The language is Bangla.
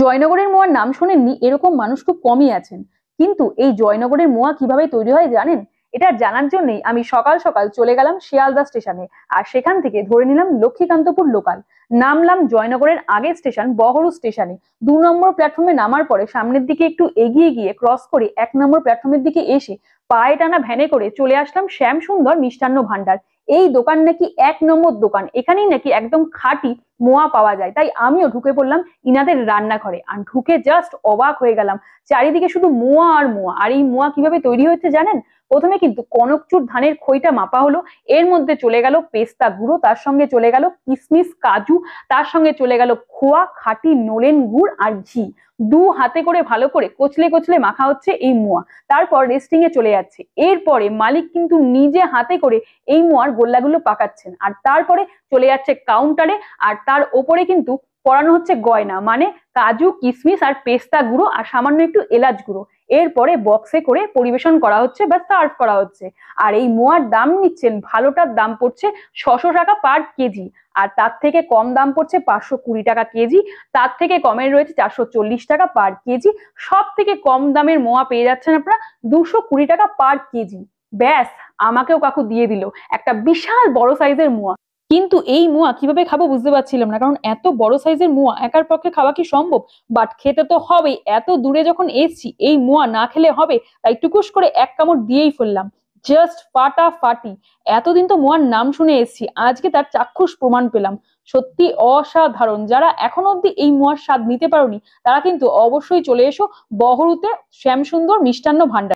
জয়নগরের মোয়ার নাম শোনেননি এরকম মানুষ খুব কমই আছেন। কিন্তু এই জয়নগরের মোয়া কিভাবে তৈরি হয় জানেন? এটা জানার জন্যই আমি সকাল সকাল চলে গেলাম শিয়ালদা স্টেশনে। আর সেখান থেকে ধরে নিলাম লক্ষ্মীকান্তপুর লোকাল। নামলাম জয়নগরের আগের স্টেশন বহরু স্টেশনে। 2 নম্বর প্ল্যাটফর্মে নামার পরে সামনের দিকে একটু এগিয়ে গিয়ে ক্রস করে 1 নম্বর প্ল্যাটফর্মের দিকে এসে পায়ে টানা ভ্যানে করে চলে আসলাম শ্যাম সুন্দর মিষ্টান্ন ভান্ডার। এই দোকান নাকি 1 নম্বর দোকান, এখানেই নাকি একদম খাঁটি মোয়া পাওয়া যায়। তাই আমিও ঢুকে পড়লাম ইনাদের রান্নাঘরে। আর ঢুকে জাস্ট অবাক হয়ে গেলাম, চারিদিকে শুধু মোয়া আর মোয়া। আর এই মোয়া কিভাবে তৈরি হচ্ছে জানেন? প্রথমে কিন্তু কনকচুর ধানের খইটা মাপা হলো, এর মধ্যে চলে গেল পেস্তা গুঁড়ো, তার সঙ্গে চলে গেল কিশমিশ কাজু, তার সঙ্গে চলে গেল খোয়া, খাঁটি নলেন গুড় আর ঘি। 2 হাতে করে ভালো করে কচলে কচলে মাখা হচ্ছে এই মোয়া। তারপর রেস্টিং এ চলে যাচ্ছে। এরপরে মালিক কিন্তু নিজে হাতে করে এই মোয়ার গোল্লাগুলো পাকাচ্ছেন। আর তারপরে চলে যাচ্ছে কাউন্টারে। আর তার ওপরে কিন্তু পরানো হচ্ছে গয়না, মানে কাজু কিশমিশ আর পেস্তা গুঁড়ো আর সামান্য একটু এলাচ গুঁড়ো। এরপরে বক্সে করে পরিবেশন করা হচ্ছে বা সার্ভ করা হচ্ছে। আর এই মোয়ার দাম নিচ্ছেন, ভালোটার দাম পড়ছে 600 টাকা পার কেজি। আর তার থেকে কম দাম পড়ছে 520 টাকা কেজি। তার থেকে কমের রয়েছে 440 টাকা পার কেজি। সব থেকে কম দামের মোয়া পেয়ে যাচ্ছেন আপনারা 220 টাকা পার কেজি। ব্যাস, আমাকেও কাকু দিয়ে দিল একটা বিশাল বড় সাইজের মোয়া। কিন্তু এই মোয়া কিভাবে খাবো বুঝতে পারছিলাম না, কারণ এত বড় সাইজের মোয়া একার পক্ষে খাওয়া কি সম্ভব? বাট খেতে তো হবেই, এত দূরে যখন এসছি এই মোয়া না খেলে হবে। তাই টুকুস করে এক কামড় দিয়েই ফেললাম। জাস্ট ফাটাফাটি। এতদিন তো মোয়ার নাম শুনে এসছি, আজকে তার চাক্ষুষ প্রমাণ পেলাম। সত্যি অসাধারণ। যারা এখনো অব্দি এই মোয়ার স্বাদ নিতে পারোনি তারা কিন্তু অবশ্যই চলে এসো বহরুতে শ্যামসুন্দর মিষ্টান্ন ভান্ডার।